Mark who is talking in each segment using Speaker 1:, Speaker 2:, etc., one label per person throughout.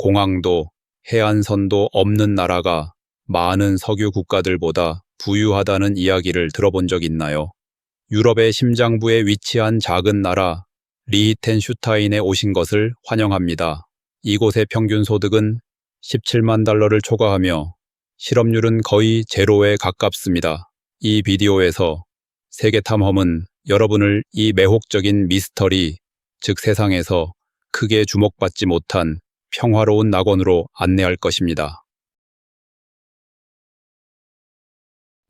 Speaker 1: 공항도 해안선도 없는 나라가 많은 석유 국가들보다 부유하다는 이야기를 들어본 적 있나요? 유럽의 심장부에 위치한 작은 나라 리히텐슈타인에 오신 것을 환영합니다. 이곳의 평균 소득은 17만 달러를 초과하며 실업률은 거의 제로에 가깝습니다. 이 비디오에서 세계탐험은 여러분을 이 매혹적인 미스터리, 즉 세상에서 크게 주목받지 못한 평화로운 낙원으로 안내할 것입니다.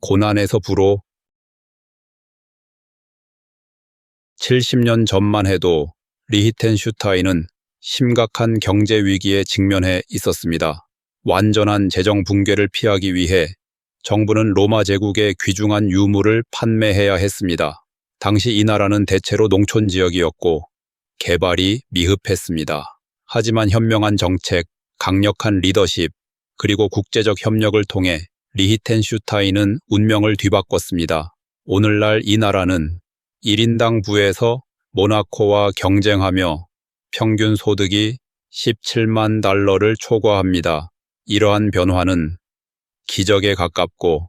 Speaker 1: 고난에서 부로 70년 전만 해도 리히텐슈타인은 심각한 경제 위기에 직면해 있었습니다. 완전한 재정 붕괴를 피하기 위해 정부는 로마 제국의 귀중한 유물을 판매해야 했습니다. 당시 이 나라는 대체로 농촌 지역이었고 개발이 미흡했습니다. 하지만 현명한 정책, 강력한 리더십, 그리고 국제적 협력을 통해 리히텐슈타인은 운명을 뒤바꿨습니다. 오늘날 이 나라는 1인당 부에서 모나코와 경쟁하며 평균 소득이 17만 달러를 초과합니다. 이러한 변화는 기적에 가깝고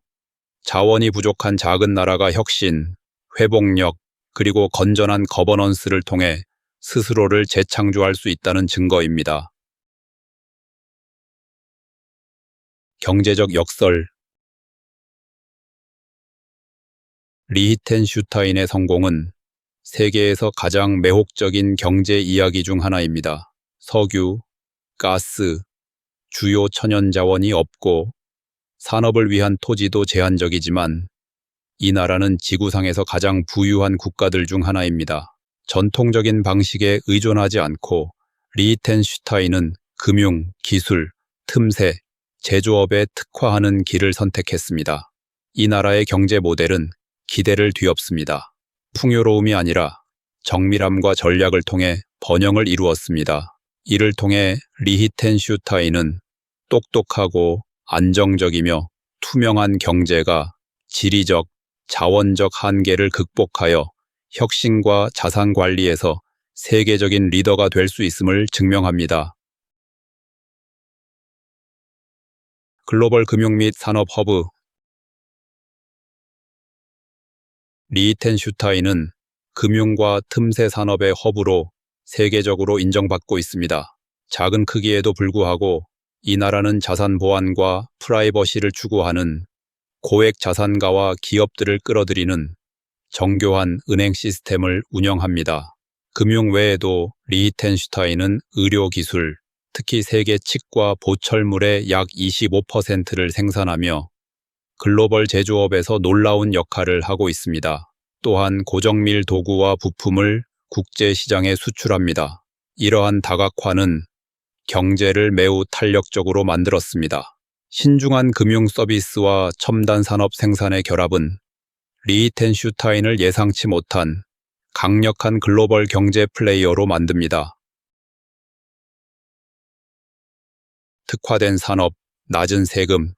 Speaker 1: 자원이 부족한 작은 나라가 혁신, 회복력, 그리고 건전한 거버넌스를 통해 스스로를 재창조할 수 있다는 증거입니다. 경제적 역설. 리히텐슈타인의 성공은 세계에서 가장 매혹적인 경제 이야기 중 하나입니다. 석유, 가스, 주요 천연자원이 없고 산업을 위한 토지도 제한적이지만 이 나라는 지구상에서 가장 부유한 국가들 중 하나입니다. 전통적인 방식에 의존하지 않고 리히텐슈타인은 금융, 기술, 틈새, 제조업에 특화하는 길을 선택했습니다. 이 나라의 경제 모델은 기대를 뒤엎습니다. 풍요로움이 아니라 정밀함과 전략을 통해 번영을 이루었습니다. 이를 통해 리히텐슈타인은 똑똑하고 안정적이며 투명한 경제가 지리적, 자원적 한계를 극복하여 혁신과 자산 관리에서 세계적인 리더가 될 수 있음을 증명합니다. 글로벌 금융 및 산업 허브. 리히텐슈타인은 금융과 틈새 산업의 허브로 세계적으로 인정받고 있습니다. 작은 크기에도 불구하고 이 나라는 자산 보안과 프라이버시를 추구하는 고액 자산가와 기업들을 끌어들이는 정교한 은행 시스템을 운영합니다. 금융 외에도 리히텐슈타인은 의료기술, 특히 세계 치과 보철물의 약 25%를 생산하며 글로벌 제조업에서 놀라운 역할을 하고 있습니다. 또한 고정밀 도구와 부품을 국제 시장에 수출합니다. 이러한 다각화는 경제를 매우 탄력적으로 만들었습니다. 신중한 금융 서비스와 첨단 산업 생산의 결합은 리히텐슈타인을 예상치 못한 강력한 글로벌 경제 플레이어로 만듭니다. 특화된 산업, 낮은 세금.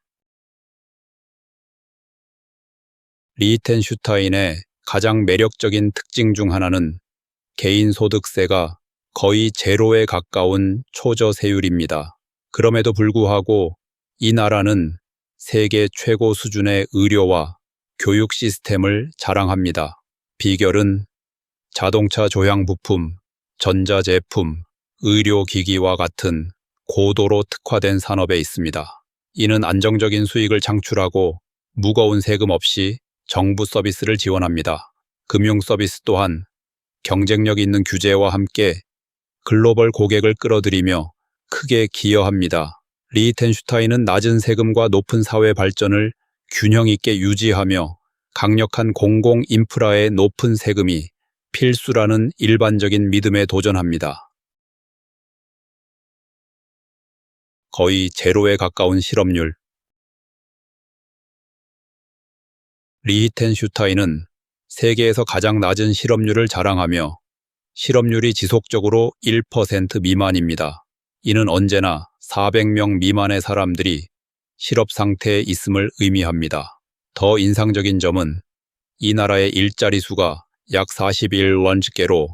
Speaker 1: 리히텐슈타인의 가장 매력적인 특징 중 하나는 개인 소득세가 거의 제로에 가까운 초저세율입니다. 그럼에도 불구하고 이 나라는 세계 최고 수준의 의료와 교육 시스템을 자랑합니다. 비결은 자동차 조향 부품, 전자제품, 의료기기와 같은 고도로 특화된 산업에 있습니다. 이는 안정적인 수익을 창출하고 무거운 세금 없이 정부 서비스를 지원합니다. 금융 서비스 또한 경쟁력 있는 규제와 함께 글로벌 고객을 끌어들이며 크게 기여합니다. 리히텐슈타인은 낮은 세금과 높은 사회 발전을 균형 있게 유지하며 강력한 공공 인프라의 높은 세금이 필수라는 일반적인 믿음에 도전합니다. 거의 제로에 가까운 실업률. 리히텐슈타인은 세계에서 가장 낮은 실업률을 자랑하며 실업률이 지속적으로 1% 미만입니다. 이는 언제나 400명 미만의 사람들이 실업 상태에 있음을 의미합니다. 더 인상적인 점은 이 나라의 일자리 수가 약 41런치계로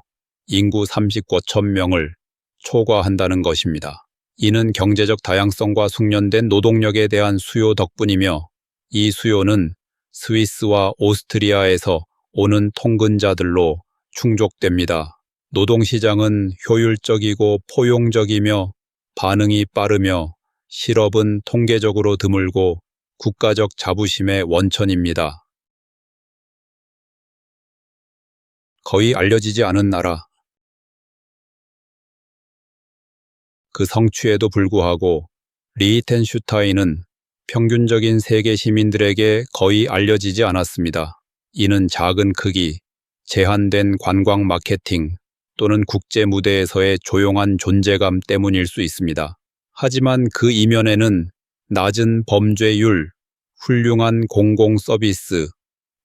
Speaker 1: 인구 39천 명을 초과한다는 것입니다. 이는 경제적 다양성과 숙련된 노동력에 대한 수요 덕분이며 이 수요는 스위스와 오스트리아에서 오는 통근자들로 충족됩니다. 노동시장은 효율적이고 포용적이며 반응이 빠르며 실업은 통계적으로 드물고 국가적 자부심의 원천입니다. 거의 알려지지 않은 나라. 그 성취에도 불구하고 리히텐슈타인은 평균적인 세계 시민들에게 거의 알려지지 않았습니다. 이는 작은 크기, 제한된 관광 마케팅 또는 국제 무대에서의 조용한 존재감 때문일 수 있습니다. 하지만 그 이면에는 낮은 범죄율, 훌륭한 공공 서비스,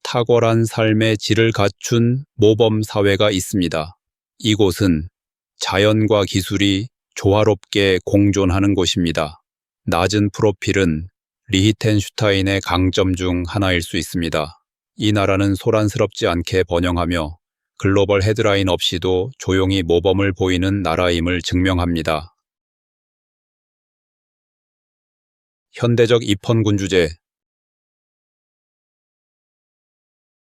Speaker 1: 탁월한 삶의 질을 갖춘 모범 사회가 있습니다. 이곳은 자연과 기술이 조화롭게 공존하는 곳입니다. 낮은 프로필은 리히텐슈타인의 강점 중 하나일 수 있습니다. 이 나라는 소란스럽지 않게 번영하며 글로벌 헤드라인 없이도 조용히 모범을 보이는 나라임을 증명합니다. 현대적 입헌군 주제.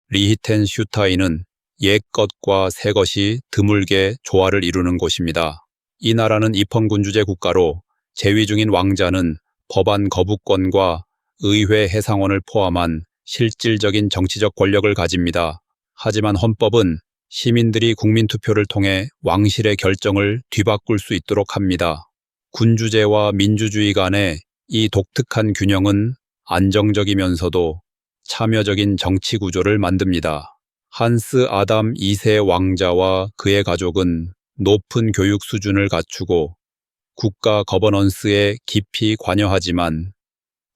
Speaker 1: 리히텐슈타인은 옛 것과 새 것이 드물게 조화를 이루는 곳입니다. 이 나라는 입헌군 주제 국가로 재위 중인 왕자는 법안 거부권과 의회 해상원을 포함한 실질적인 정치적 권력을 가집니다. 하지만 헌법은 시민들이 국민투표를 통해 왕실의 결정을 뒤바꿀 수 있도록 합니다. 군주제와 민주주의 간의 이 독특한 균형은 안정적이면서도 참여적인 정치 구조를 만듭니다. 한스 아담 2세 왕자와 그의 가족은 높은 교육 수준을 갖추고 국가 거버넌스에 깊이 관여하지만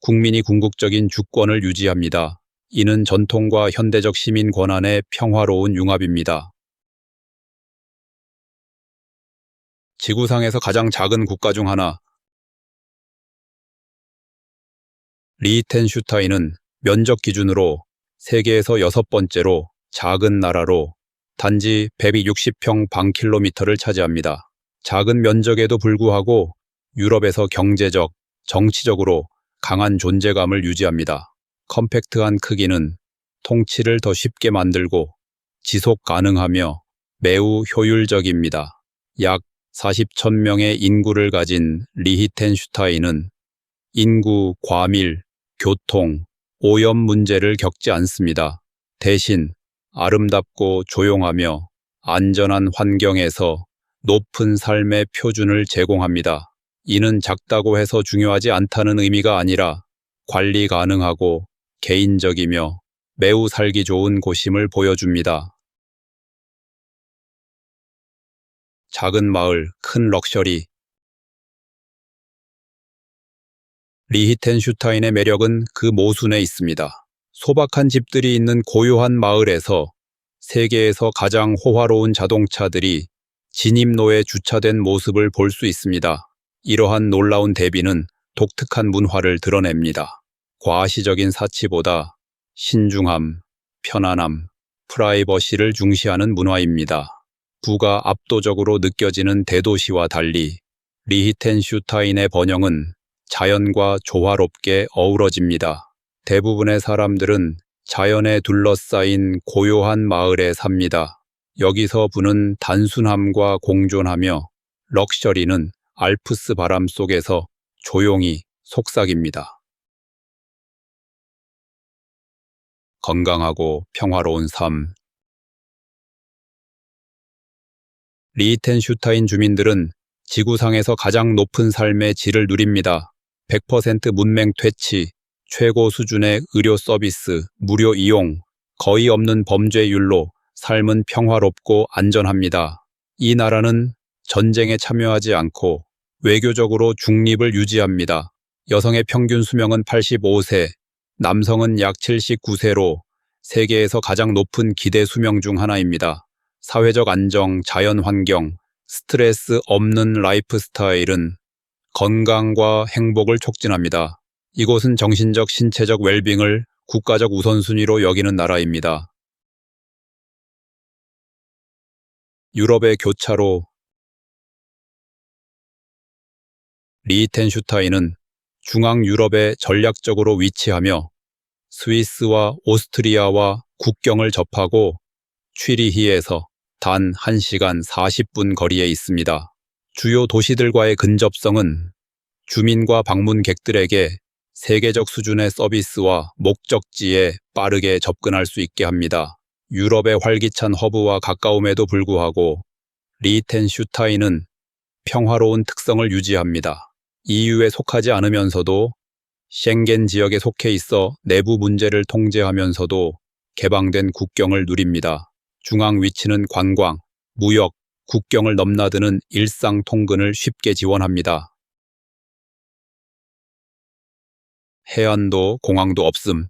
Speaker 1: 국민이 궁극적인 주권을 유지합니다. 이는 전통과 현대적 시민 권한의 평화로운 융합입니다. 지구상에서 가장 작은 국가 중 하나. 리히텐슈타인은 면적 기준으로 세계에서 6번째로 작은 나라로 단지 160평 방킬로미터를 차지합니다. 작은 면적에도 불구하고 유럽에서 경제적, 정치적으로 강한 존재감을 유지합니다. 컴팩트한 크기는 통치를 더 쉽게 만들고 지속 가능하며 매우 효율적입니다. 약 40,000명의 인구를 가진 리히텐슈타인은 인구, 과밀, 교통, 오염 문제를 겪지 않습니다. 대신 아름답고 조용하며 안전한 환경에서 높은 삶의 표준을 제공합니다. 이는 작다고 해서 중요하지 않다는 의미가 아니라 관리 가능하고 개인적이며 매우 살기 좋은 곳임을 보여줍니다. 작은 마을, 큰 럭셔리. 리히텐슈타인의 매력은 그 모순에 있습니다. 소박한 집들이 있는 고요한 마을에서 세계에서 가장 호화로운 자동차들이 진입로에 주차된 모습을 볼 수 있습니다. 이러한 놀라운 대비는 독특한 문화를 드러냅니다. 과시적인 사치보다 신중함, 편안함, 프라이버시를 중시하는 문화입니다. 부가 압도적으로 느껴지는 대도시와 달리 리히텐슈타인의 번영은 자연과 조화롭게 어우러집니다. 대부분의 사람들은 자연에 둘러싸인 고요한 마을에 삽니다. 여기서 부는 단순함과 공존하며 럭셔리는 알프스 바람 속에서 조용히 속삭입니다. 건강하고 평화로운 삶. 리히텐슈타인 주민들은 지구상에서 가장 높은 삶의 질을 누립니다. 100% 문맹 퇴치, 최고 수준의 의료 서비스, 무료 이용, 거의 없는 범죄율로 삶은 평화롭고 안전합니다. 이 나라는 전쟁에 참여하지 않고 외교적으로 중립을 유지합니다. 여성의 평균 수명은 85세, 남성은 약 79세로 세계에서 가장 높은 기대 수명 중 하나입니다. 사회적 안정, 자연 환경, 스트레스 없는 라이프 스타일은 건강과 행복을 촉진합니다. 이곳은 정신적, 신체적 웰빙을 국가적 우선순위로 여기는 나라입니다. 유럽의 교차로. 리히텐슈타인은 중앙 유럽에 전략적으로 위치하며 스위스와 오스트리아와 국경을 접하고 취리히에서 단 1시간 40분 거리에 있습니다. 주요 도시들과의 근접성은 주민과 방문객들에게 세계적 수준의 서비스와 목적지에 빠르게 접근할 수 있게 합니다. 유럽의 활기찬 허브와 가까움에도 불구하고 리히텐슈타인은 평화로운 특성을 유지합니다. EU에 속하지 않으면서도 쉥겐 지역에 속해 있어 내부 문제를 통제하면서도 개방된 국경을 누립니다. 중앙 위치는 관광, 무역, 국경을 넘나드는 일상 통근을 쉽게 지원합니다. 해안도 공항도 없음.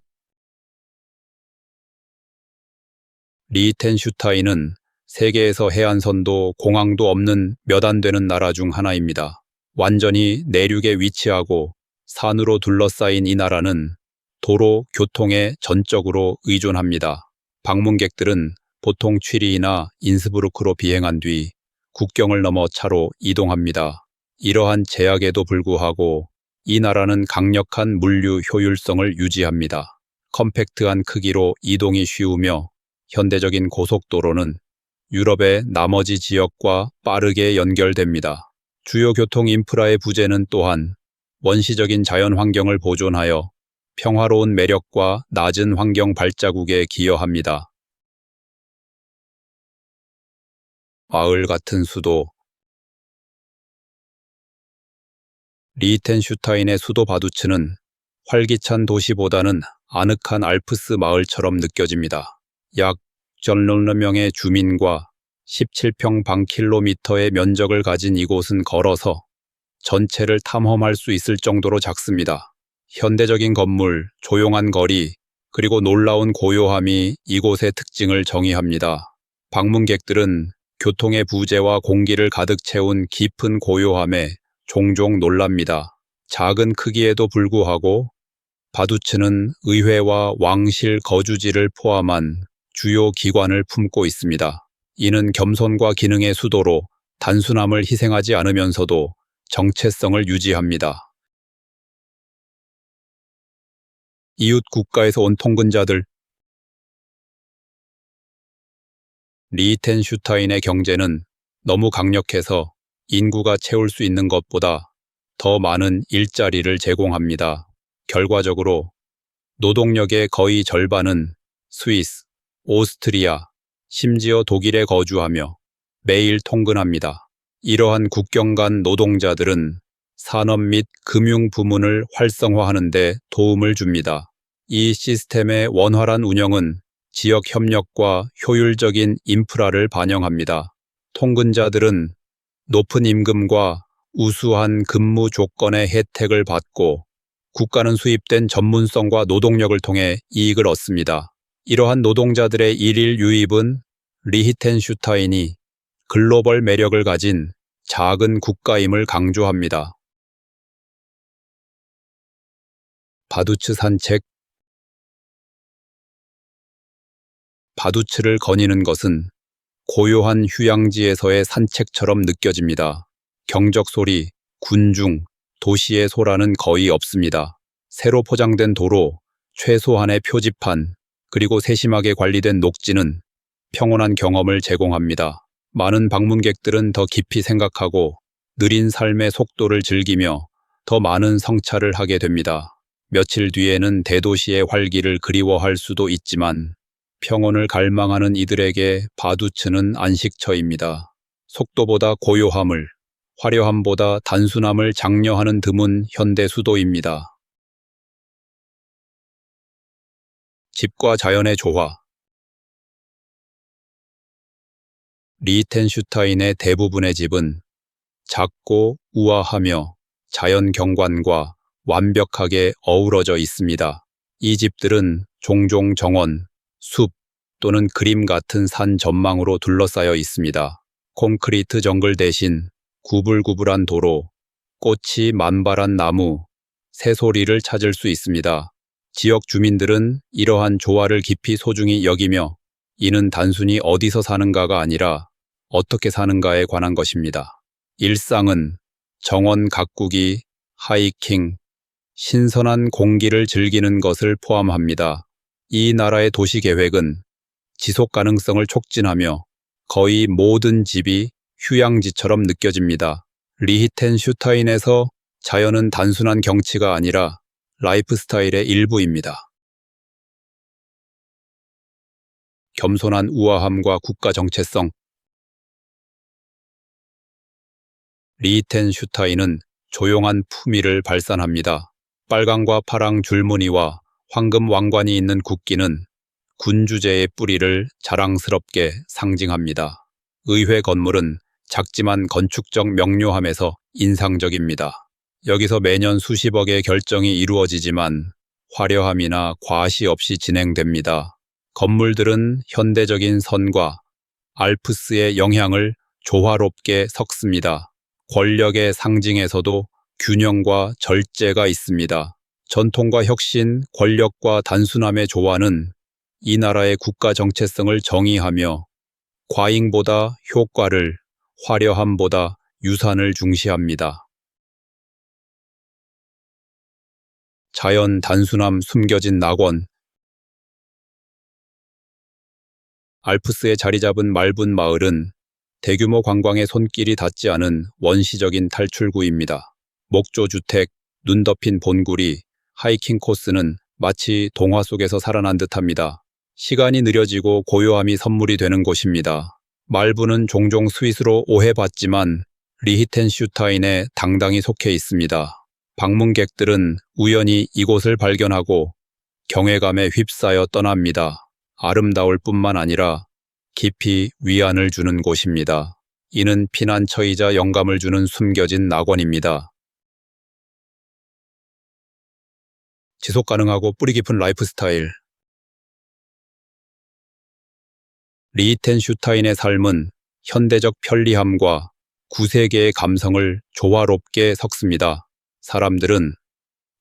Speaker 1: 리히텐슈타인은 세계에서 해안선도 공항도 없는 몇 안 되는 나라 중 하나입니다. 완전히 내륙에 위치하고 산으로 둘러싸인 이 나라는 도로, 교통에 전적으로 의존합니다. 방문객들은 보통 취리히나 인스부르크로 비행한 뒤 국경을 넘어 차로 이동합니다. 이러한 제약에도 불구하고 이 나라는 강력한 물류 효율성을 유지합니다. 컴팩트한 크기로 이동이 쉬우며 현대적인 고속도로는 유럽의 나머지 지역과 빠르게 연결됩니다. 주요 교통 인프라의 부재는 또한 원시적인 자연 환경을 보존하여 평화로운 매력과 낮은 환경 발자국에 기여합니다. 마을 같은 수도. 리히텐슈타인의 수도 바두츠는 활기찬 도시보다는 아늑한 알프스 마을처럼 느껴집니다. 약 1,000명의 주민과 17평방킬로미터의 면적을 가진 이곳은 걸어서 전체를 탐험할 수 있을 정도로 작습니다. 현대적인 건물, 조용한 거리, 그리고 놀라운 고요함이 이곳의 특징을 정의합니다. 방문객들은 교통의 부재와 공기를 가득 채운 깊은 고요함에 종종 놀랍니다. 작은 크기에도 불구하고 바두츠는 의회와 왕실 거주지를 포함한 주요 기관을 품고 있습니다. 이는 겸손과 기능의 수도로 단순함을 희생하지 않으면서도 정체성을 유지합니다. 이웃 국가에서 온 통근자들. 리히텐슈타인의 경제는 너무 강력해서 인구가 채울 수 있는 것보다 더 많은 일자리를 제공합니다. 결과적으로 노동력의 거의 절반은 스위스, 오스트리아, 심지어 독일에 거주하며 매일 통근합니다. 이러한 국경 간 노동자들은 산업 및 금융 부문을 활성화하는 데 도움을 줍니다. 이 시스템의 원활한 운영은 지역 협력과 효율적인 인프라를 반영합니다. 통근자들은 높은 임금과 우수한 근무 조건의 혜택을 받고 국가는 수입된 전문성과 노동력을 통해 이익을 얻습니다. 이러한 노동자들의 일일 유입은 리히텐슈타인이 글로벌 매력을 가진 작은 국가임을 강조합니다. 바두츠 산책. 바두츠를 거니는 것은 고요한 휴양지에서의 산책처럼 느껴집니다. 경적 소리, 군중, 도시의 소라는 거의 없습니다. 새로 포장된 도로, 최소한의 표지판, 그리고 세심하게 관리된 녹지는 평온한 경험을 제공합니다. 많은 방문객들은 더 깊이 생각하고 느린 삶의 속도를 즐기며 더 많은 성찰을 하게 됩니다. 며칠 뒤에는 대도시의 활기를 그리워할 수도 있지만 평온을 갈망하는 이들에게 바두츠는 안식처입니다. 속도보다 고요함을, 화려함보다 단순함을 장려하는 드문 현대 수도입니다. 집과 자연의 조화. 리히텐슈타인의 대부분의 집은 작고 우아하며 자연 경관과 완벽하게 어우러져 있습니다. 이 집들은 종종 정원, 숲 또는 그림 같은 산 전망으로 둘러싸여 있습니다. 콘크리트 정글 대신 구불구불한 도로, 꽃이 만발한 나무, 새소리를 찾을 수 있습니다. 지역 주민들은 이러한 조화를 깊이 소중히 여기며 이는 단순히 어디서 사는가가 아니라 어떻게 사는가에 관한 것입니다. 일상은 정원 가꾸기, 하이킹, 신선한 공기를 즐기는 것을 포함합니다. 이 나라의 도시 계획은 지속 가능성을 촉진하며 거의 모든 집이 휴양지처럼 느껴집니다. 리히텐슈타인에서 자연은 단순한 경치가 아니라 라이프 스타일의 일부입니다. 겸손한 우아함과 국가 정체성. 리히텐슈타인은 조용한 품위를 발산합니다. 빨강과 파랑 줄무늬와 황금 왕관이 있는 국기는 군주제의 뿌리를 자랑스럽게 상징합니다. 의회 건물은 작지만 건축적 명료함에서 인상적입니다. 여기서 매년 수십억의 결정이 이루어지지만 화려함이나 과시 없이 진행됩니다. 건물들은 현대적인 선과 알프스의 영향을 조화롭게 섞습니다. 권력의 상징에서도 균형과 절제가 있습니다. 전통과 혁신, 권력과 단순함의 조화는 이 나라의 국가 정체성을 정의하며 과잉보다 효과를, 화려함보다 유산을 중시합니다. 자연 단순함 숨겨진 낙원. 알프스에 자리 잡은 말분 마을은 대규모 관광의 손길이 닿지 않은 원시적인 탈출구입니다. 목조주택, 눈 덮인 본구리, 하이킹 코스는 마치 동화 속에서 살아난 듯합니다. 시간이 느려지고 고요함이 선물이 되는 곳입니다. 말분은 종종 스윗으로 오해받지만 리히텐슈타인에 당당히 속해 있습니다. 방문객들은 우연히 이곳을 발견하고 경외감에 휩싸여 떠납니다. 아름다울 뿐만 아니라 깊이 위안을 주는 곳입니다. 이는 피난처이자 영감을 주는 숨겨진 낙원입니다. 지속 가능하고 뿌리 깊은 라이프 스타일. 리히텐슈타인의 삶은 현대적 편리함과 구세계의 감성을 조화롭게 섞습니다. 사람들은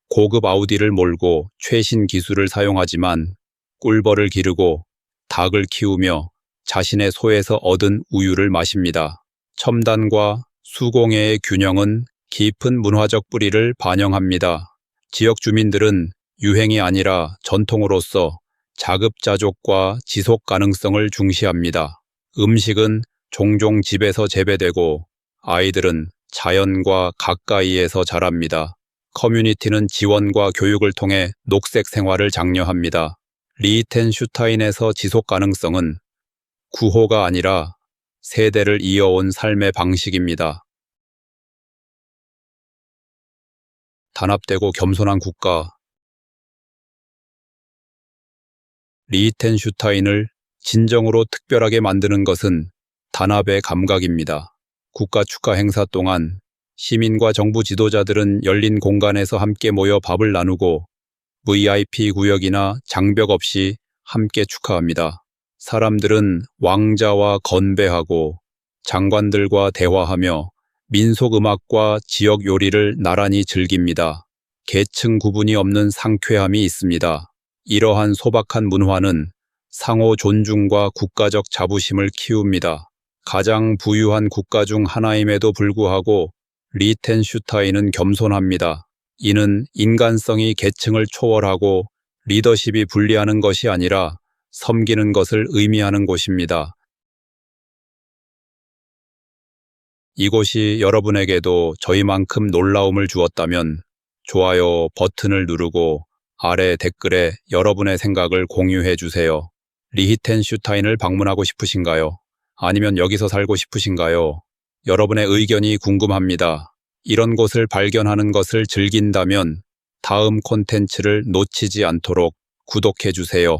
Speaker 1: 고급 아우디를 몰고 최신 기술을 사용하지만 꿀벌을 기르고 닭을 키우며 자신의 소에서 얻은 우유를 마십니다. 첨단과 수공예의 균형은 깊은 문화적 뿌리를 반영합니다. 지역 주민들은 유행이 아니라 전통으로서 자급자족과 지속 가능성을 중시합니다. 음식은 종종 집에서 재배되고 아이들은 자연과 가까이에서 자랍니다. 커뮤니티는 지원과 교육을 통해 녹색 생활을 장려합니다. 리히텐슈타인에서 지속 가능성은 구호가 아니라 세대를 이어온 삶의 방식입니다. 단합되고 겸손한 국가. 리히텐슈타인을 진정으로 특별하게 만드는 것은 단합의 감각입니다. 국가 축하 행사 동안 시민과 정부 지도자들은 열린 공간에서 함께 모여 밥을 나누고 VIP 구역이나 장벽 없이 함께 축하합니다. 사람들은 왕자와 건배하고 장관들과 대화하며 민속 음악과 지역 요리를 나란히 즐깁니다. 계층 구분이 없는 상쾌함이 있습니다. 이러한 소박한 문화는 상호 존중과 국가적 자부심을 키웁니다. 가장 부유한 국가 중 하나임에도 불구하고 리히텐슈타인은 겸손합니다. 이는 인간성이 계층을 초월하고 리더십이 분리하는 것이 아니라 섬기는 것을 의미하는 곳입니다. 이곳이 여러분에게도 저희만큼 놀라움을 주었다면 좋아요 버튼을 누르고 아래 댓글에 여러분의 생각을 공유해 주세요. 리히텐슈타인을 방문하고 싶으신가요? 아니면 여기서 살고 싶으신가요? 여러분의 의견이 궁금합니다. 이런 곳을 발견하는 것을 즐긴다면 다음 콘텐츠를 놓치지 않도록 구독해 주세요.